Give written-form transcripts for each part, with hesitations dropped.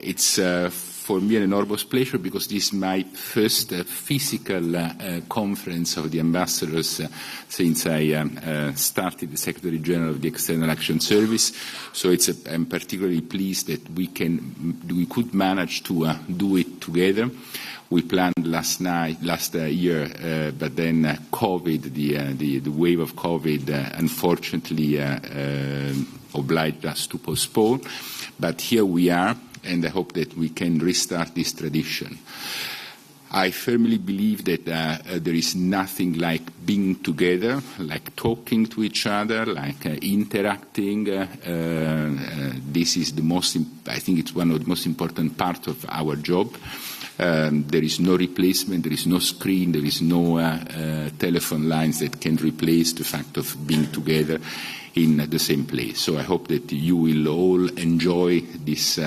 It's for me an enormous pleasure because this is my first physical conference of the ambassadors since I started the Secretary General of the External Action Service. So I'm particularly pleased that we could manage to do it together. We planned last year, but then COVID, the wave of COVID, unfortunately obliged us to postpone. But here we are, and I hope that we can restart this tradition. I firmly believe that there is nothing like being together, like talking to each other, like interacting. This is I think it's one of the most important parts of our job. There is no replacement, there is no screen, there is no telephone lines that can replace the fact of being together in the same place. So I hope that you will all enjoy this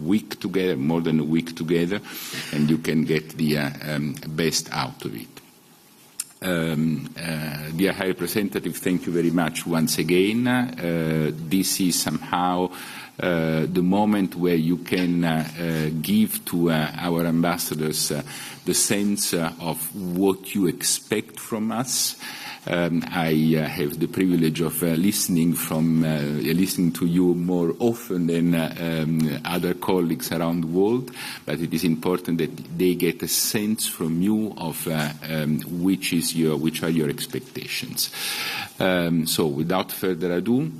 week together, more than a week together, and you can get the best out of it. Dear High Representative, thank you very much once again. This is somehow the moment where you can give to our ambassadors the sense of what you expect from us. I have the privilege of listening to you more often than other colleagues around the world, but it is important that they get a sense from you of which are your expectations. So without further ado,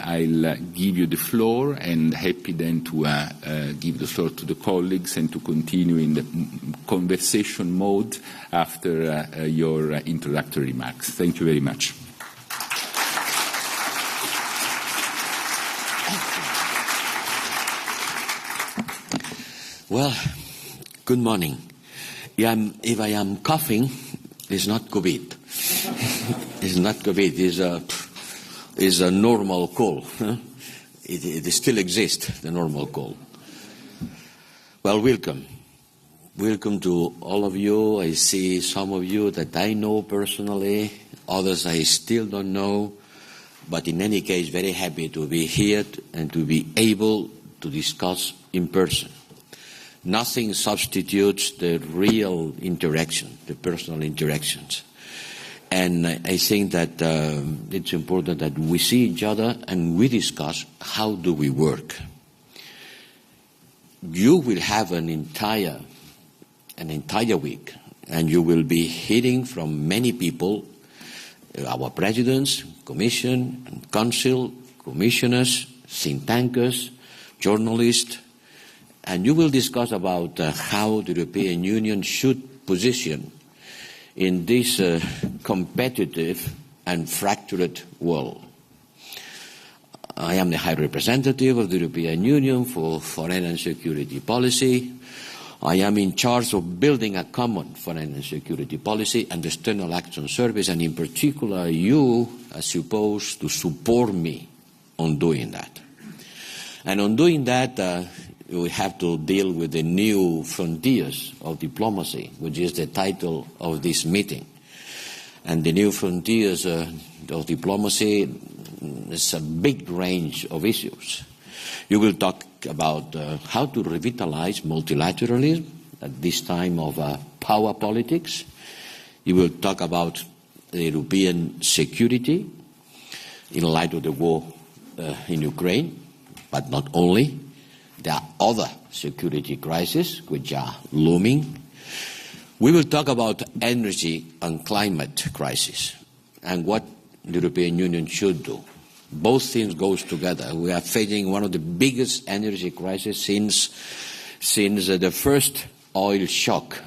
I'll give you the floor, and happy then to give the floor to the colleagues and to continue in the conversation mode after your introductory remarks. Thank you very much. Well, good morning. If I am coughing, it's not COVID. It's not COVID. It's a normal cold. It still exists, the normal cold. Well, welcome. Welcome to all of you. I see some of you that I know personally, others I still don't know, but in any case, very happy to be here and to be able to discuss in person. Nothing substitutes the real interaction, the personal interactions. And I think that it's important that we see each other and we discuss how do we work. You will have an entire week, and you will be hearing from many people, our presidents, Commission, and Council, commissioners, think tankers, journalists, and you will discuss about how the European Union should position in this competitive and fractured world. I am the High Representative of the European Union for Foreign and Security Policy. I am in charge of building a common foreign and security policy and the External Action Service, and in particular you are supposed to support me on doing that. And on doing that, we have to deal with the new frontiers of diplomacy, which is the title of this meeting. And the new frontiers of diplomacy is a big range of issues. You will talk about how to revitalize multilateralism at this time of power politics. You will talk about the European security in light of the war in Ukraine, but not only. There are other security crises which are looming. We will talk about energy and climate crisis and what the European Union should do. Both things go together. We are facing one of the biggest energy crises since the first oil shock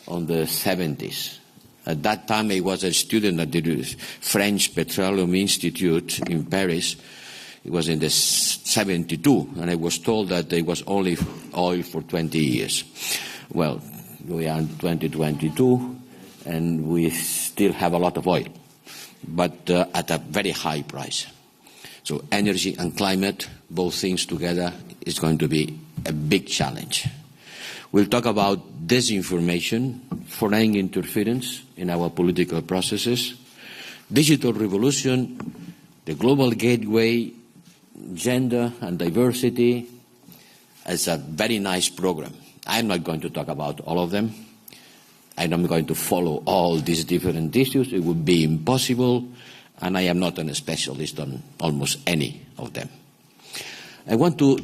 on the 70s. At that time, I was a student at the French Petroleum Institute in Paris. It was in the 72, and I was told that there was only oil for 20 years. Well, we are in 2022, and we still have a lot of oil, but at a very high price. So energy and climate, both things together, is going to be a big challenge. We'll talk about disinformation, foreign interference in our political processes, digital revolution, the global gateway, gender and diversity, It's a very nice program. I'm not going to talk about all of them. I'm not going to follow all these different issues. It would be impossible, and I am not a specialist on almost any of them. I want to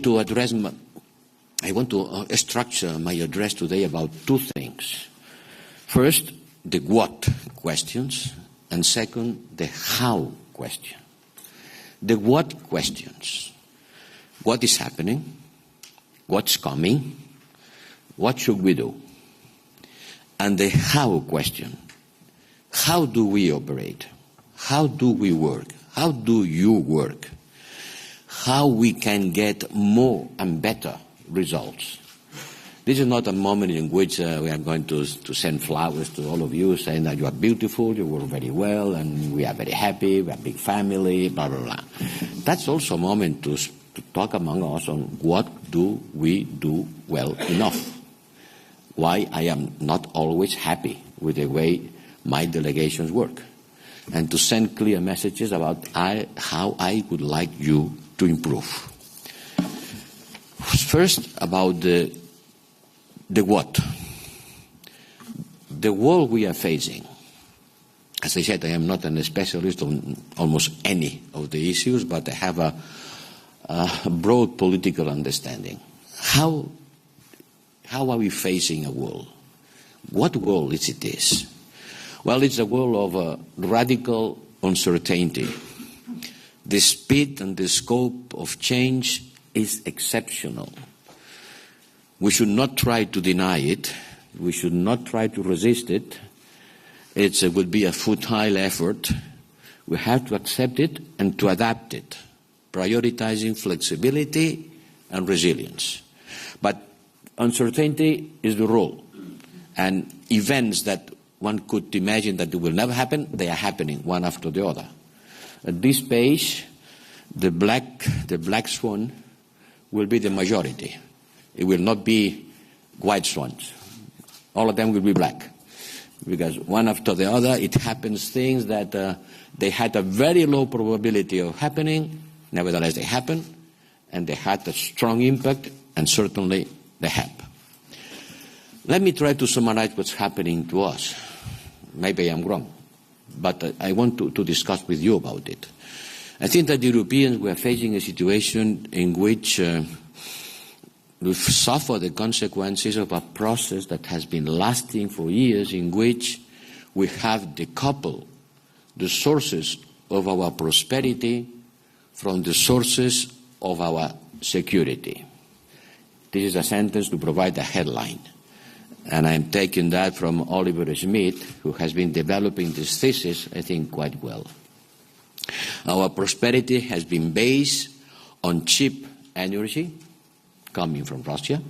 structure my address today about two things. First, the what questions, and second, the how question. The what questions. What is happening? What's coming? What should we do? And the how question. How do we operate? How do we work? How do you work? How we can get more and better results. This is not a moment in which we are going to send flowers to all of you saying that you are beautiful, you work very well, and we are very happy, we are a big family, blah, blah, blah. That's also a moment to talk among us on what do we do well enough. Why I am not always happy with the way my delegations work. And to send clear messages about how I would like you to improve. First, about the what. The world we are facing. As I said, I am not a specialist on almost any of the issues, but I have a broad political understanding. How are we facing a world? What world is it is? Well, it's a world of radical uncertainty. The speed and the scope of change is exceptional. We should not try to deny it. We should not try to resist it. It would be a futile effort. We have to accept it and to adapt it, prioritizing flexibility and resilience. But uncertainty is the rule. And events that one could imagine that it will never happen, they are happening one after the other. At this pace, the black swan will be the majority. It will not be white swans. All of them will be black. Because one after the other, it happens things that they had a very low probability of happening. Nevertheless, they happen, and they had a strong impact, and certainly they have. Let me try to summarize what's happening to us. Maybe I'm wrong, but I want to discuss with you about it. I think that the Europeans were facing a situation in which we've suffered the consequences of a process that has been lasting for years, in which we have decoupled the sources of our prosperity from the sources of our security. This is a sentence to provide a headline. And I'm taking that from Oliver Schmidt, who has been developing this thesis, I think, quite well. Our prosperity has been based on cheap energy coming from Russia,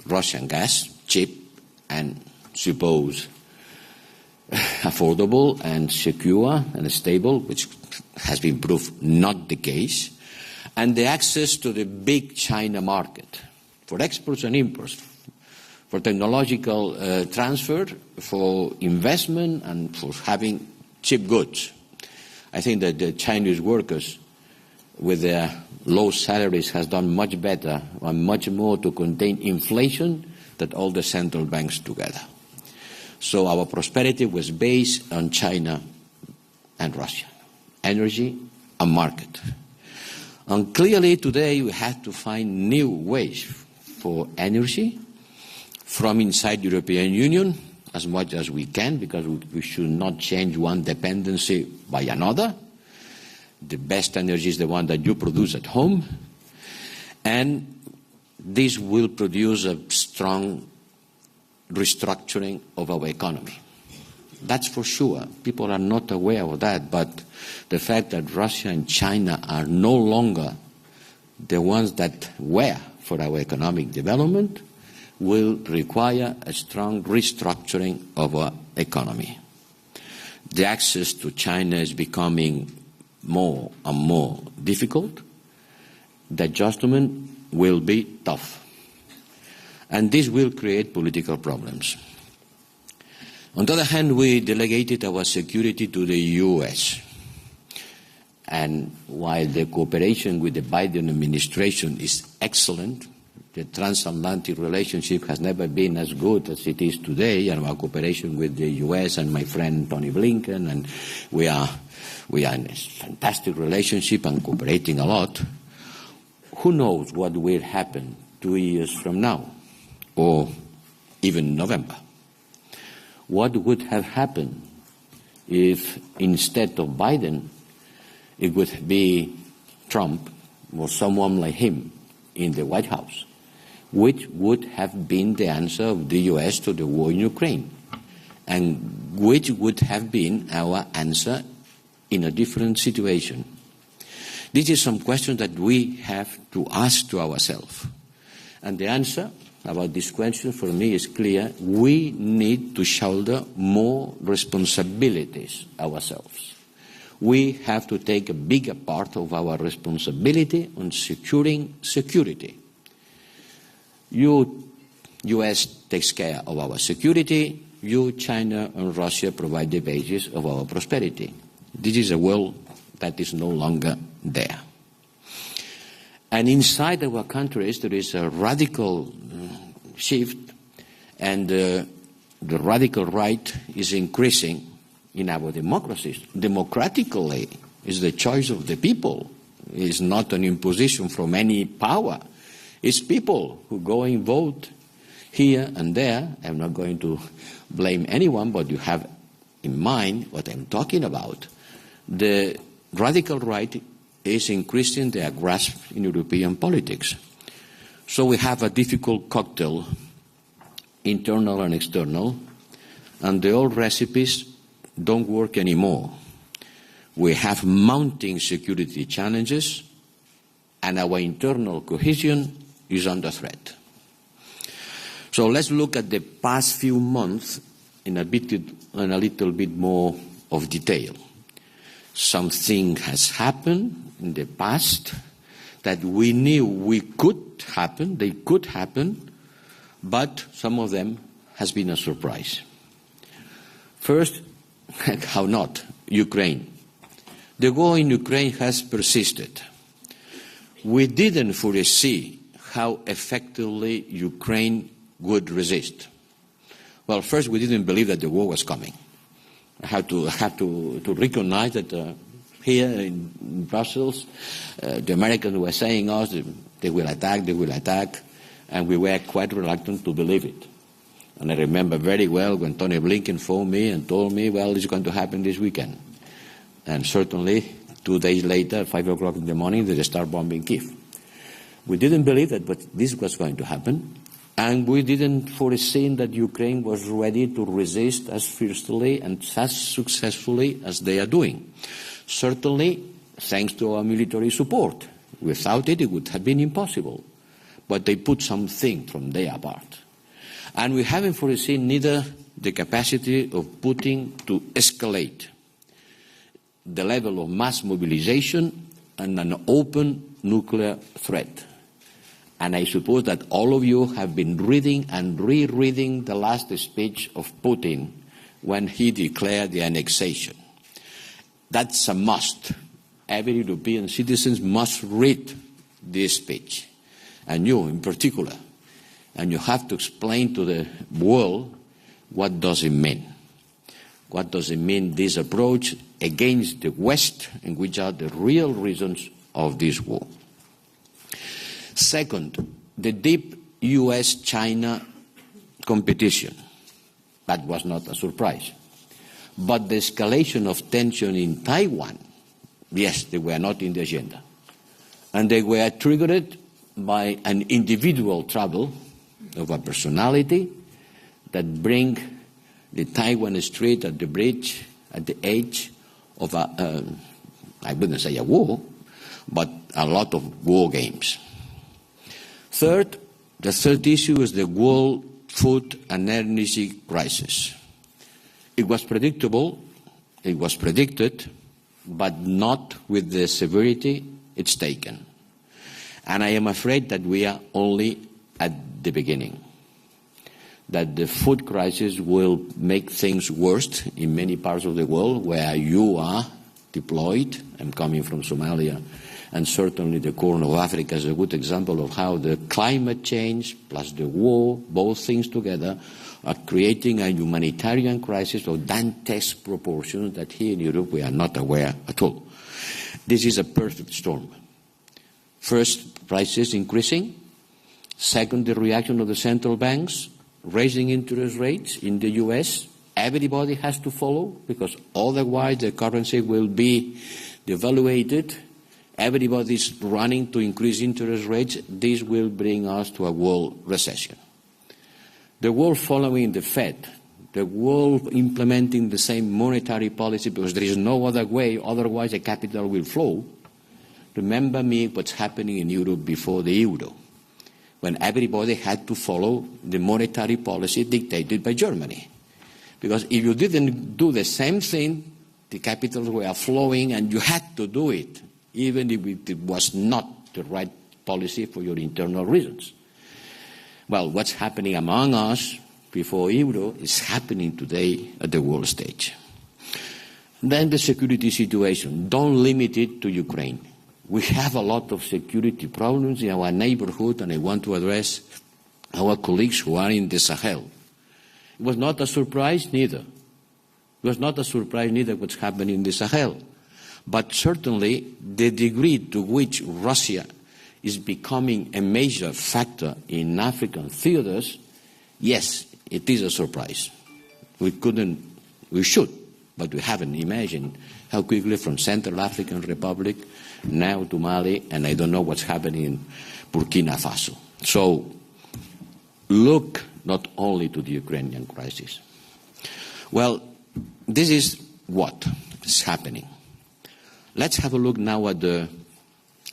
Russian gas, cheap and suppose affordable and secure and stable, which has been proved not the case, and the access to the big China market for exports and imports, for technological transfer, for investment, and for having cheap goods. I think that the Chinese workers, with their low salaries, has done much better and much more to contain inflation than all the central banks together. So our prosperity was based on China and Russia, energy and market. And clearly today we have to find new ways for energy from inside the European Union as much as we can, because we should not change one dependency by another. The best energy is the one that you produce at home, and this will produce a strong restructuring of our economy. That's for sure. People are not aware of that, but the fact that Russia and China are no longer the ones that were for our economic development will require a strong restructuring of our economy. The access to China is becoming more and more difficult. The adjustment will be tough. And this will create political problems. On the other hand, we delegated our security to the US. And while the cooperation with the Biden administration is excellent, The transatlantic relationship has never been as good as it is today, and our cooperation with the U.S. and my friend Tony Blinken, and we are in a fantastic relationship and cooperating a lot. Who knows what will happen 2 years from now, or even November? What would have happened if instead of Biden, it would be Trump or someone like him in the White House? Which would have been the answer of the U.S. to the war in Ukraine? And which would have been our answer in a different situation? This is some questions that we have to ask to ourselves. And the answer about this question for me is clear. We need to shoulder more responsibilities ourselves. We have to take a bigger part of our responsibility on securing security. You, US, takes care of our security. You, China, and Russia provide the basis of our prosperity. This is a world that is no longer there. And inside our countries, there is a radical shift, and the radical right is increasing in our democracies. Democratically, is the choice of the people. It's not an imposition from any power. It's people who go and vote here and there. I'm not going to blame anyone, but you have in mind what I'm talking about. The radical right is increasing their grasp in European politics. So we have a difficult cocktail, internal and external, and the old recipes don't work anymore. We have mounting security challenges, and our internal cohesion is under threat. So let's look at the past few months in a little bit more of detail. Something has happened in the past that we knew they could happen, but some of them has been a surprise. First, how not, Ukraine. The war in Ukraine has persisted. We didn't foresee how effectively Ukraine would resist. Well, first, we didn't believe that the war was coming. I have to recognize that here in Brussels, the Americans were saying us, they will attack, and we were quite reluctant to believe it. And I remember very well when Tony Blinken phoned me and told me, well, it's going to happen this weekend. And certainly, 2 days later, 5 o'clock in the morning, they start bombing Kyiv. We didn't believe that, but this was going to happen. And we didn't foresee that Ukraine was ready to resist as fiercely and as successfully as they are doing. Certainly, thanks to our military support. Without it, it would have been impossible. But they put something from their part. And we haven't foreseen neither the capacity of Putin to escalate the level of mass mobilization and an open nuclear threat. And I suppose that all of you have been reading and rereading the last speech of Putin when he declared the annexation. That's a must. Every European citizen must read this speech, and you in particular. And you have to explain to the world what does it mean. What does it mean, this approach against the West, and which are the real reasons of this war. Second, the deep US-China competition. That was not a surprise. But the escalation of tension in Taiwan, yes, they were not in the agenda. And they were triggered by an individual trouble of a personality that bring the Taiwan Strait at the bridge, at the edge of I wouldn't say a war, but a lot of war games. Third, the third issue is the world food and energy crisis. It was predictable, it was predicted, but not with the severity it's taken. And I am afraid that we are only at the beginning, that the food crisis will make things worse in many parts of the world where you are deployed. I'm coming from Somalia And certainly the Corn of Africa is a good example of how the climate change plus the war, both things together, are creating a humanitarian crisis of dantesque proportions that here in Europe we are not aware at all. This is a perfect storm. First, prices increasing. Second, the reaction of the central banks, raising interest rates in the US. Everybody has to follow, because otherwise the currency will be devaluated. Everybody's running to increase interest rates. This will bring us to a world recession. The world following the Fed, the world implementing the same monetary policy, because there is no other way, otherwise the capital will flow. Remember me what's happening in Europe before the euro, when everybody had to follow the monetary policy dictated by Germany. Because if you didn't do the same thing, the capitals were flowing and you had to do it, even if it was not the right policy for your internal reasons. Well, what's happening among us before euro is happening today at the world stage. Then the security situation. Don't limit it to Ukraine. We have a lot of security problems in our neighborhood, and I want to address our colleagues who are in the Sahel. It was not a surprise neither. It was not a surprise neither what's happening in the Sahel. But certainly the degree to which Russia is becoming a major factor in African theaters, yes, it is a surprise. We should, but we haven't imagined how quickly from Central African Republic now to Mali, and I don't know what's happening in Burkina Faso. So look not only to the Ukrainian crisis. Well, this is what is happening. Let's have a look now at the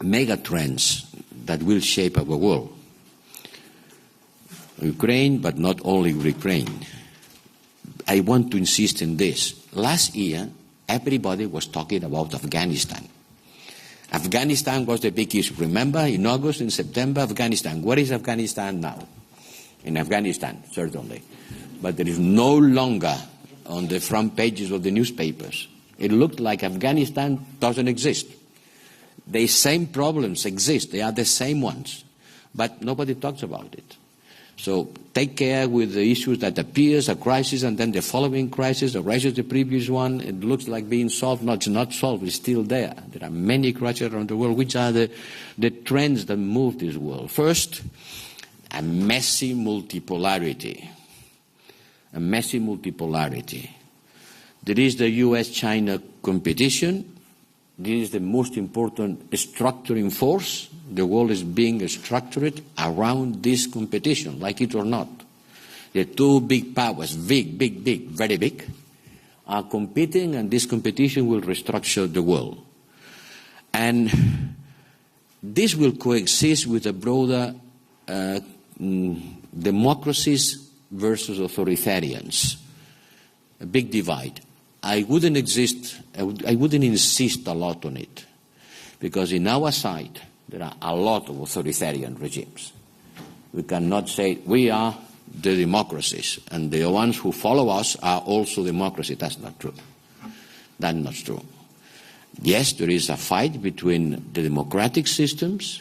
mega trends that will shape our world. Ukraine, but not only Ukraine. I want to insist in this. Last year, everybody was talking about Afghanistan. Afghanistan was the big issue. Remember, in August, in September, Afghanistan. Where is Afghanistan now? In Afghanistan, certainly. But there is no longer on the front pages of the newspapers. It looked like Afghanistan doesn't exist. The same problems exist. They are the same ones. But nobody talks about it. So take care with the issues that appears a crisis and then the following crisis arises the previous one. It looks like being solved. No, it's not solved. It's still there. There are many crises around the world. Which are the trends that move this world? First, a messy multipolarity. A messy multipolarity. There is the US-China competition. This is the most important structuring force. The world is being structured around this competition, like it or not. The two big powers, big, very big, are competing, and this competition will restructure the world. And this will coexist with a broader democracies versus authoritarians, a big divide. I wouldn't insist a lot on it, because in our side there are a lot of authoritarian regimes. We cannot say we are the democracies and the ones who follow us are also democracy. That's not true. That's not true. Yes, there is a fight between the democratic systems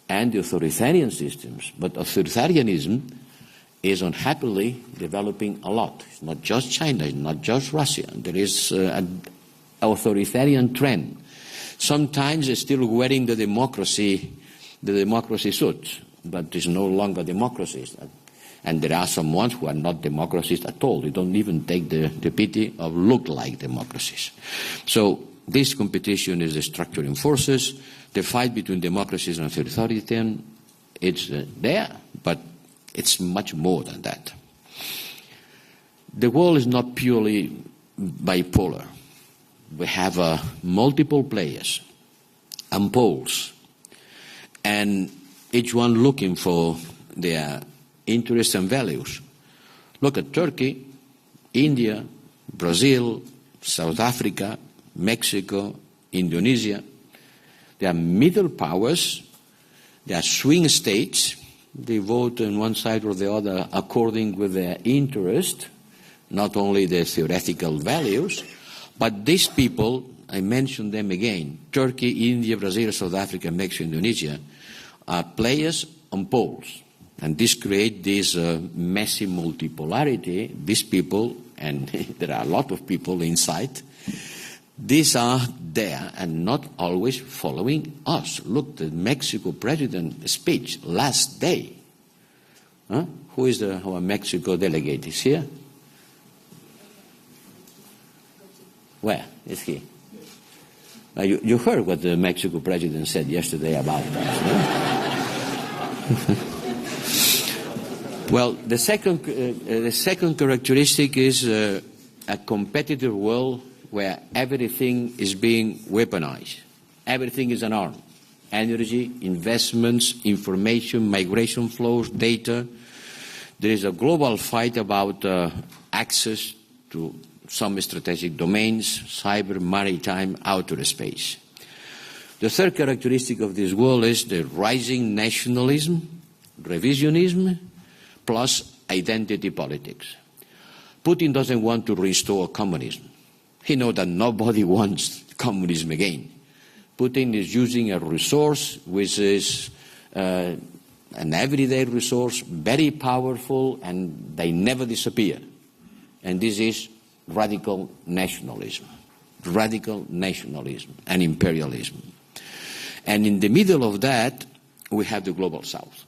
and the authoritarian systems, but authoritarianism is unhappily developing a lot. It's not just China, it's not just Russia. There is an authoritarian trend. Sometimes it's still wearing the democracy suit, but it's no longer democracies. And there are some ones who are not democracies at all. They don't even take the pity of look like democracies. So this competition is the structuring forces. The fight between democracies and authoritarian, it's there, but it's much more than that. The world is not purely bipolar. We have multiple players and poles, and each one looking for their interests and values. Look at Turkey, India, Brazil, South Africa, Mexico, Indonesia. They are middle powers. They are swing states. They vote on one side or the other according with their interest, not only their theoretical values, but these people I mention them again, Turkey, India, Brazil, South Africa, Mexico, Indonesia, are players on poles. And this creates this messy multipolarity. These people, and there are a lot of people inside, these are there and not always following us. Look, the Mexico president speech last day. Huh? Who is our Mexico delegate? Is here? Where is he? You heard what the Mexico president said yesterday about us, no? Well, the second characteristic is a competitive world where everything is being weaponized. Everything is an arm. Energy, investments, information, migration flows, data. There is a global fight about access to some strategic domains, cyber, maritime, outer space. The third characteristic of this world is the rising nationalism, revisionism, plus identity politics. Putin doesn't want to restore communism. He knows that nobody wants communism again. Putin is using a resource which is an everyday resource, very powerful, and they never disappear. And this is radical nationalism and imperialism. And in the middle of that, we have the global south.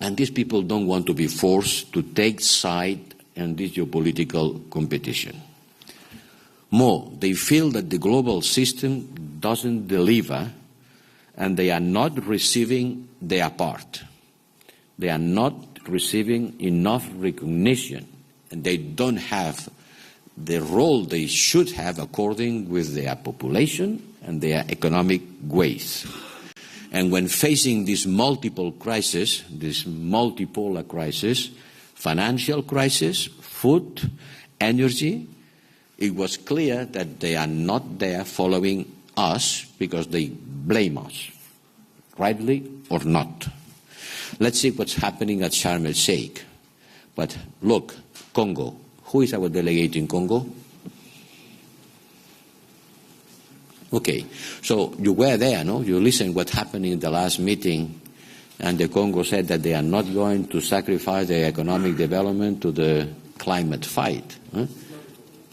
And these people don't want to be forced to take side in this geopolitical competition. More, they feel that the global system doesn't deliver and they are not receiving their part. They are not receiving enough recognition and they don't have the role they should have according with their population and their economic weight. And when facing this multiple crisis, this multipolar crisis, financial crisis, food, energy, it was clear that they are not there following us because they blame us, rightly or not. Let's see what's happening at Sharm el-Sheikh. But look, Congo. Who is our delegate in Congo? Okay, so you were there, no? You listened what happened in the last meeting, and the Congo said that they are not going to sacrifice their economic development to the climate fight. Huh?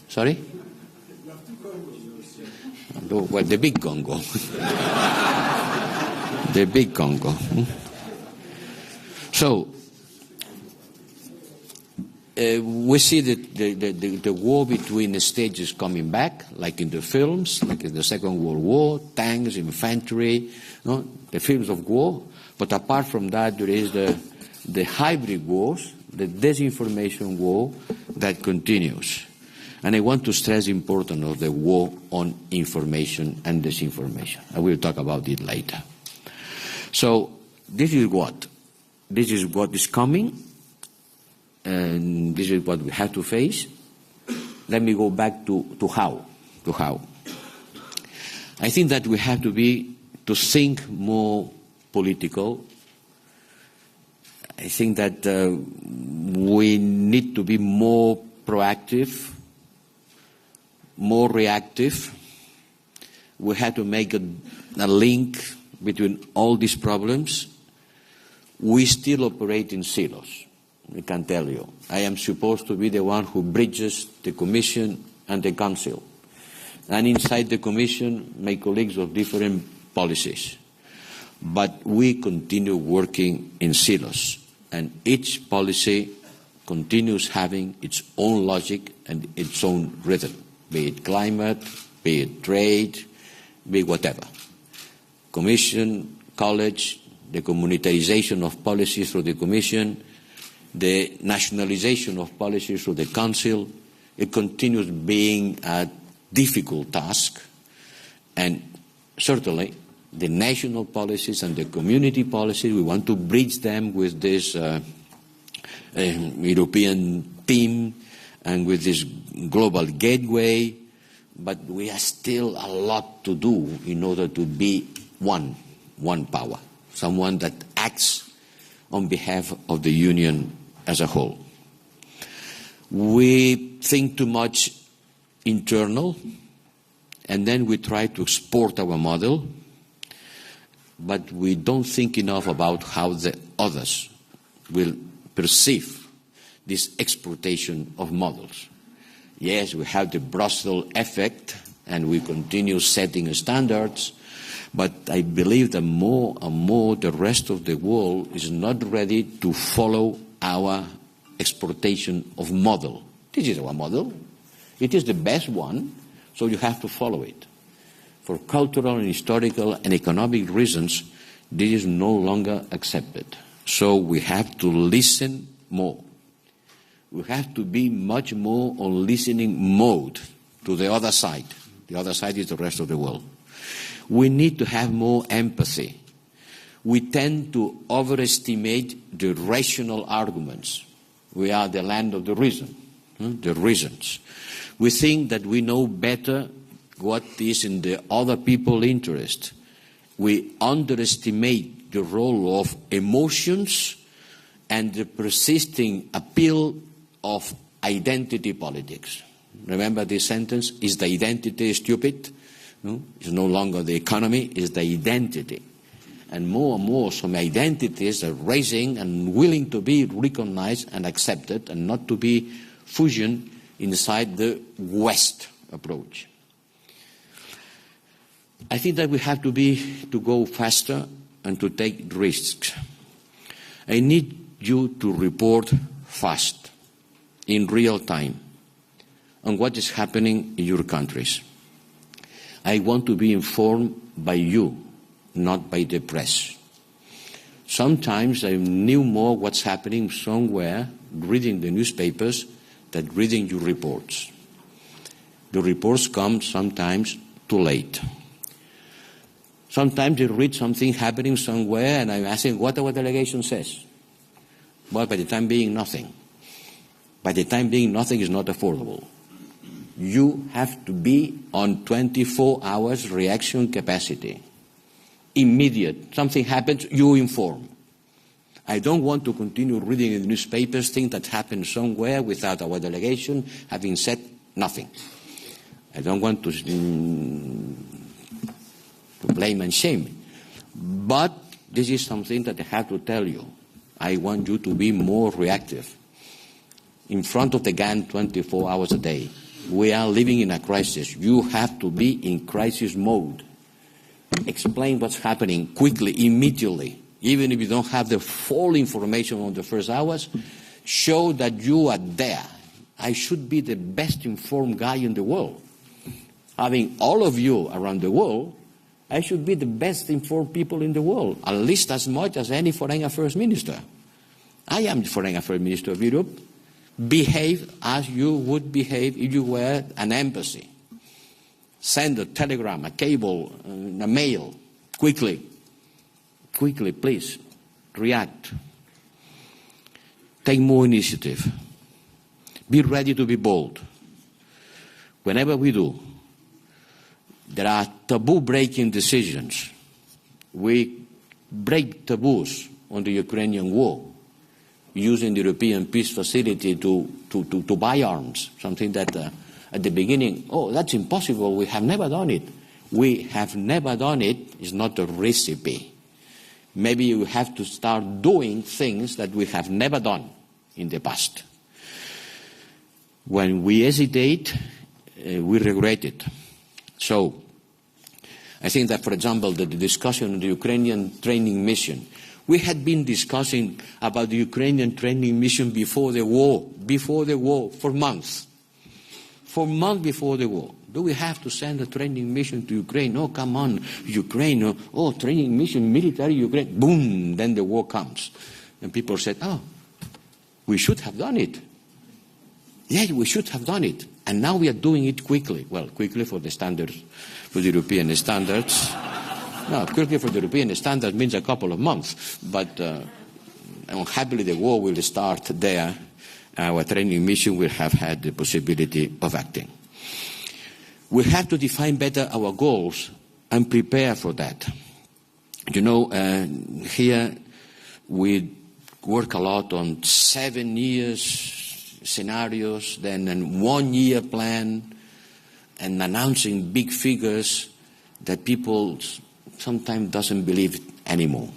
Sorry? Well, the big Congo. The big Congo. So, we see that the war between the stages coming back, like in the films, like in the Second World War, tanks, infantry, no? The films of war. But apart from that, there is the hybrid wars, the disinformation war that continues. And I want to stress the importance of the war on information and disinformation. I will talk about it later. So this is what? This is what is coming. And this is what we have to face. Let me go back to how. I think that we have to think more political. I think that we need to be more proactive, more reactive. We have to make a link between all these problems. We still operate in silos. I can tell you. I am supposed to be the one who bridges the Commission and the Council. And inside the Commission, my colleagues of different policies. But we continue working in silos. And each policy continues having its own logic and its own rhythm, be it climate, be it trade, be it whatever. Commission, college, the communitarization of policies through the Commission, the nationalization of policies through the Council, it continues being a difficult task. And certainly, the national policies and the community policies, we want to bridge them with this European theme and with this global gateway. But we have still a lot to do in order to be one power, someone that acts on behalf of the Union as a whole. We think too much internal, and then we try to export our model, but we don't think enough about how the others will perceive this exportation of models. Yes, we have the Brussels effect, and we continue setting standards, but I believe that more and more the rest of the world is not ready to follow our exportation of model. This is our model. It is the best one, so you have to follow it. For cultural and historical and economic reasons, this is no longer accepted. So we have to listen more. We have to be much more on listening mode to the other side. The other side is the rest of the world. We need to have more empathy. We tend to overestimate the rational arguments. We are the land of the reason, the reasons. We think that we know better what is in the other people's interest. We underestimate the role of emotions and the persisting appeal of identity politics. Remember this sentence, is the identity stupid? No? It's no longer the economy, it's the identity. And more some identities are rising and willing to be recognized and accepted and not to be fusion inside the West approach. I think that we have to go faster and to take risks. I need you to report fast, in real time, on what is happening in your countries. I want to be informed by you, not by the press. Sometimes I knew more what's happening somewhere reading the newspapers than reading your reports. The reports come sometimes too late. Sometimes you read something happening somewhere and I'm asking what our delegation says. Well, by the time being, nothing. By the time being, nothing is not affordable. You have to be on 24 hours reaction capacity. Immediate. Something happens, you inform. I don't want to continue reading in the newspapers things that happen somewhere without our delegation having said nothing. I don't want to blame and shame. But this is something that I have to tell you. I want you to be more reactive. In front of the gun 24 hours a day. We are living in a crisis. You have to be in crisis mode. Explain what's happening quickly, immediately. Even if you don't have the full information on the first hours, show that you are there. I should be the best informed guy in the world. Having all of you around the world, I should be the best informed people in the world, at least as much as any foreign affairs minister. I am the foreign affairs minister of Europe. Behave as you would behave if you were an embassy. Send a telegram, a cable, a mail, quickly. Quickly, please. React. Take more initiative. Be ready to be bold. Whenever we do, there are taboo-breaking decisions. We break taboos on the Ukrainian war, using the European Peace Facility to buy arms, something that at the beginning, oh, that's impossible, we have never done it. We have never done it is not a recipe. Maybe you have to start doing things that we have never done in the past. When we hesitate, we regret it. So, I think that, for example, the discussion on the Ukrainian training mission, we had been discussing about the Ukrainian training mission before the war, for months. For months before the war. Do we have to send a training mission to Ukraine? Oh, come on, Ukraine. Oh, training mission, military Ukraine. Boom, then the war comes. And people said, oh, we should have done it. Yeah, we should have done it. And now we are doing it quickly. Well, quickly for the standards, for the European standards. No, quickly for the European standards means a couple of months. But happily the war will start there. Our training mission will have had the possibility of acting. We have to define better our goals and prepare for that. You know, here we work a lot on 7 years scenarios, then a 1 year plan, and announcing big figures that people sometimes doesn't believe anymore.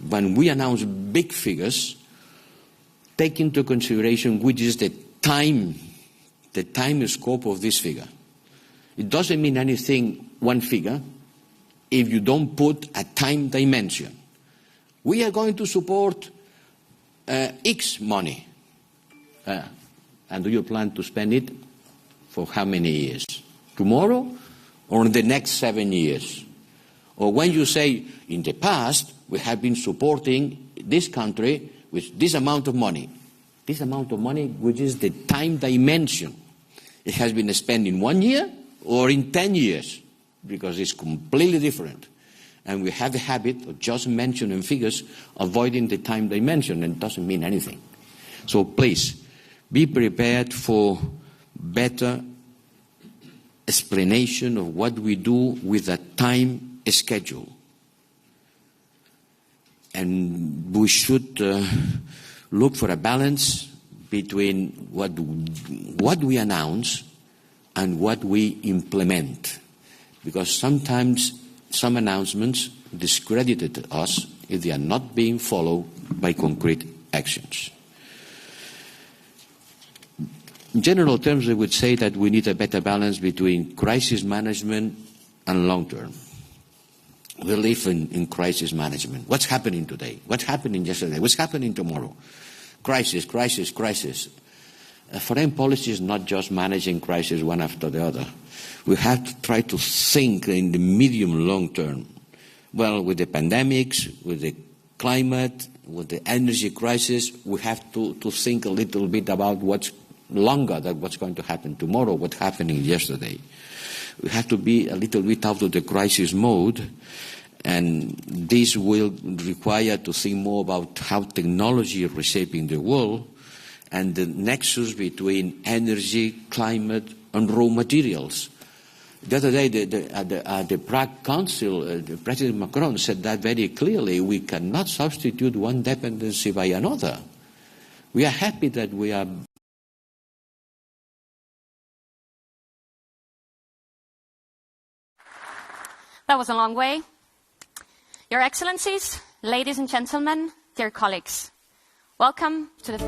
When we announce big figures, take into consideration which is the time scope of this figure. It doesn't mean anything, one figure, if you don't put a time dimension. We are going to support X money. And do you plan to spend it for how many years? Tomorrow or in the next 7 years? Or when you say, in the past, we have been supporting this country with this amount of money. This amount of money, which is the time dimension. It has been spent in 1 year or in 10 years, because it's completely different. And we have the habit of just mentioning figures, avoiding the time dimension, and it doesn't mean anything. So please, be prepared for better explanation of what we do with a time schedule. And we should look for a balance between what we announce and what we implement. Because sometimes some announcements discredited us if they are not being followed by concrete actions. In general terms, I would say that we need a better balance between crisis management and long-term. We live in crisis management. What's happening today? What's happening yesterday? What's happening tomorrow? Crisis, crisis, crisis. Foreign policy is not just managing crises one after the other. We have to try to think in the medium long term. Well, with the pandemics, with the climate, with the energy crisis, we have to think a little bit about what's longer than what's going to happen tomorrow, what's happening yesterday. We have to be a little bit out of the crisis mode, and this will require to think more about how technology is reshaping the world and the nexus between energy, climate, and raw materials. The other day, at the Prague Council, President Macron said that very clearly. We cannot substitute one dependency by another. We are happy that we are. That was a long way. Your Excellencies, ladies and gentlemen, dear colleagues, welcome to the